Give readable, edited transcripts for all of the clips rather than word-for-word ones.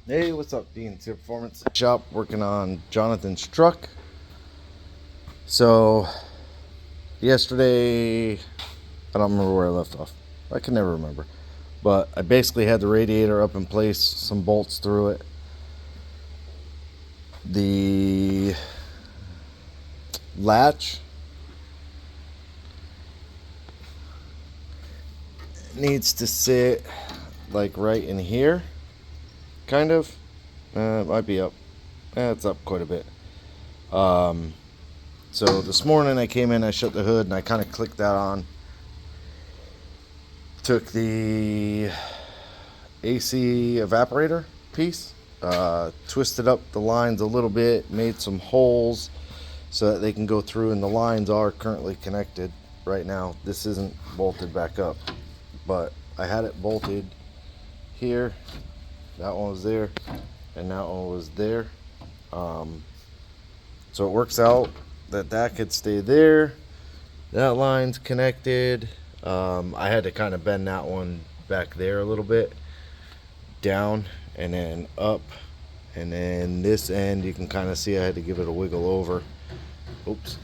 Hey, what's up, Dean? It's your performance shop working on Jonathan's truck. So, yesterday, I don't remember where I left off. I can never remember. But I basically had the radiator up in place, some bolts through it. The latch needs to sit like right in here, kind of. It might be up. It's up quite a bit. So this morning I came in, I shut the hood, and I kind of clicked that on. Took the AC evaporator piece, twisted up the lines a little bit, made some holes so that they can go through, and the lines are currently connected right now. This isn't bolted back up, but I had it bolted here. That one was there, and that one was there. So it works out that that could stay there. That line's connected. I had to kind of bend that one back there a little bit, down and then up, and then this end you can kind of see I had to give it a wiggle over. Oops,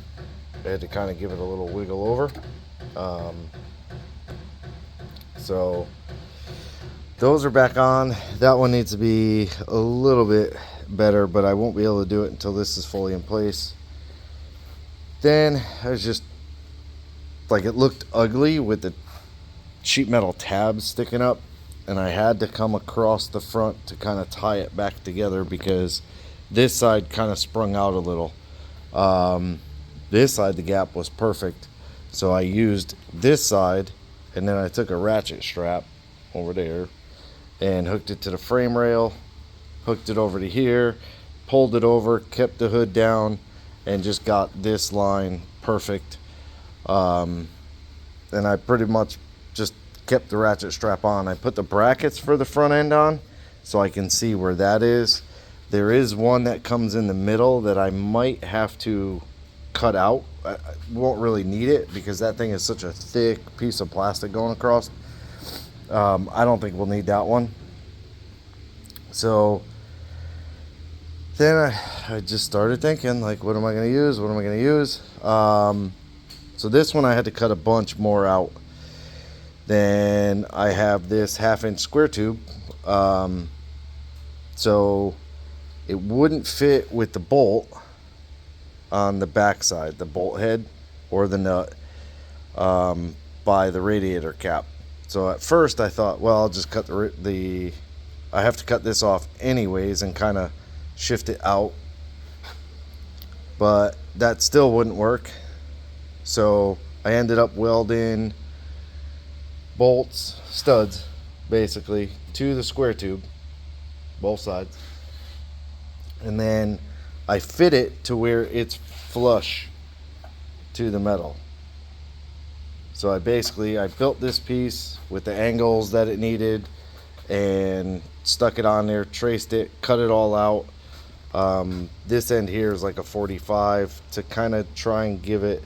I had to kind of give it a little wiggle over. So those are back on. That one needs to be a little bit better, but I won't be able to do it until this is fully in place. Then I was just like, it looked ugly with the sheet metal tabs sticking up, and I had to come across the front to kind of tie it back together because this side kind of sprung out a little. This side, the gap was perfect, so I used this side, and then I took a ratchet strap over there and hooked it to the frame rail, hooked it over to here, pulled it over, kept the hood down, and just got this line perfect. And I pretty much just kept the ratchet strap on. I put the brackets for the front end on so I can see where that is. There is one that comes in the middle that I might have to cut out. I won't really need it because that thing is such a thick piece of plastic going across. I don't think we'll need that one. So then I just started thinking, like, what am I going to use? What am I going to use? So this one I had to cut a bunch more out. Then I have this 1/2 inch square tube. So it wouldn't fit with the bolt on the backside, the bolt head or the nut, by the radiator cap. So at first I thought, well, I'll just cut I have to cut this off anyways and kind of shift it out. But that still wouldn't work. So I ended up welding bolts, studs, basically, to the square tube, both sides. And then I fit it to where it's flush to the metal. So I built this piece with the angles that it needed and stuck it on there, traced it, cut it all out. This end here is like a 45 to kind of try and give it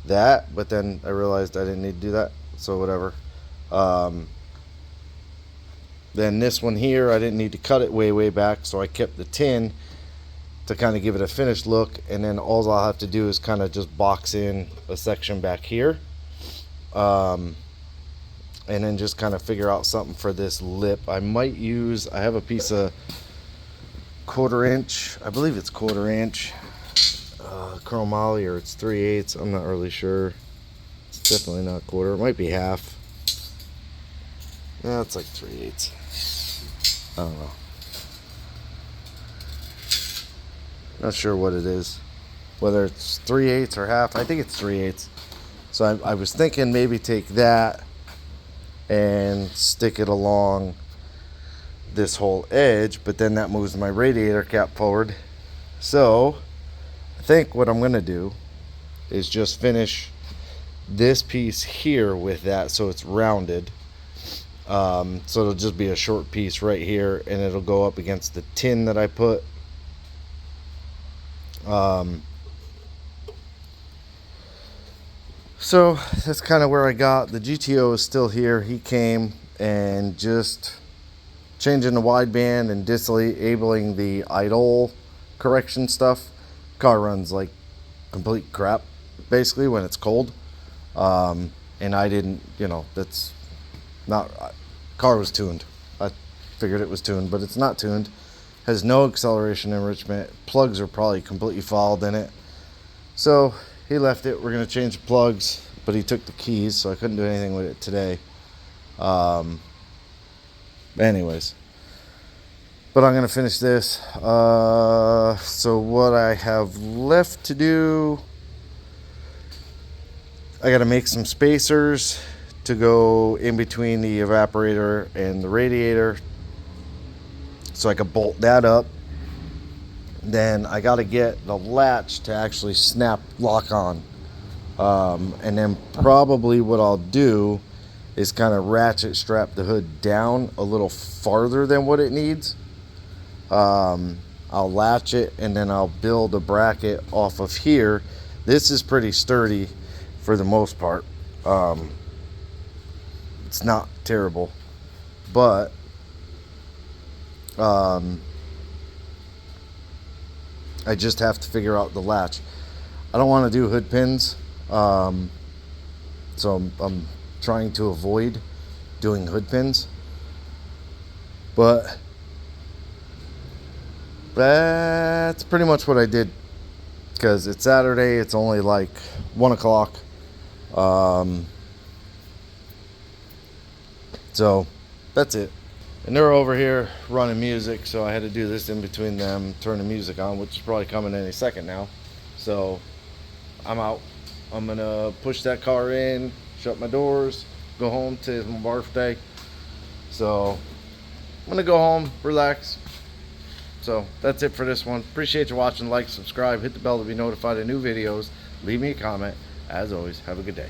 that, but then I realized I didn't need to do that, so whatever. Then this one here, I didn't need to cut it way back, so I kept the tin to kind of give it a finished look, and then all I'll have to do is kind of just box in a section back here, and then just kind of figure out something for this lip. I have a piece of 1/4 inch, I believe it's 1/4 inch chromoly, or it's 3/8. I'm not really sure. It's definitely not quarter. It might be half. No, it's like 3/8. I don't know. Not sure what it is. Whether it's 3/8 or half. I think it's 3/8. So I was thinking maybe take that and stick it along this whole edge, but then that moves my radiator cap forward. So I think what I'm going to do is just finish this piece here with that so it's rounded. So it'll just be a short piece right here, and it'll go up against the tin that I put. So that's kind of where I got. The GTO is still here. He came and just changing the wideband and disabling the idle correction stuff, car runs like complete crap basically when it's cold. And I didn't, that's not, car was tuned. I figured it was tuned, but it's not tuned. Has no acceleration enrichment. Plugs are probably completely fouled in it. So he left it. We're going to change the plugs, but he took the keys, so I couldn't do anything with it today. Anyways, but I'm going to finish this. So what I have left to do, I got to make some spacers to go in between the evaporator and the radiator so I can bolt that up. Then I got to get the latch to actually lock on. And then probably what I'll do is kind of ratchet strap the hood down a little farther than what it needs. I'll latch it and then I'll build a bracket off of here. This is pretty sturdy for the most part. It's not terrible, but I just have to figure out the latch. I don't want to do hood pins, so I'm trying to avoid doing hood pins. But that's pretty much what I did, because it's Saturday. It's only like 1 o'clock. So that's it. And they're over here running music, so I had to do this in between them, turn the music on, which is probably coming any second now. So I'm out. I'm gonna push that car in, shut my doors, go home to my birthday. So I'm gonna go home, relax. So that's it for this one. Appreciate you watching. Like, subscribe, hit the bell to be notified of new videos. Leave me a comment. As always, have a good day.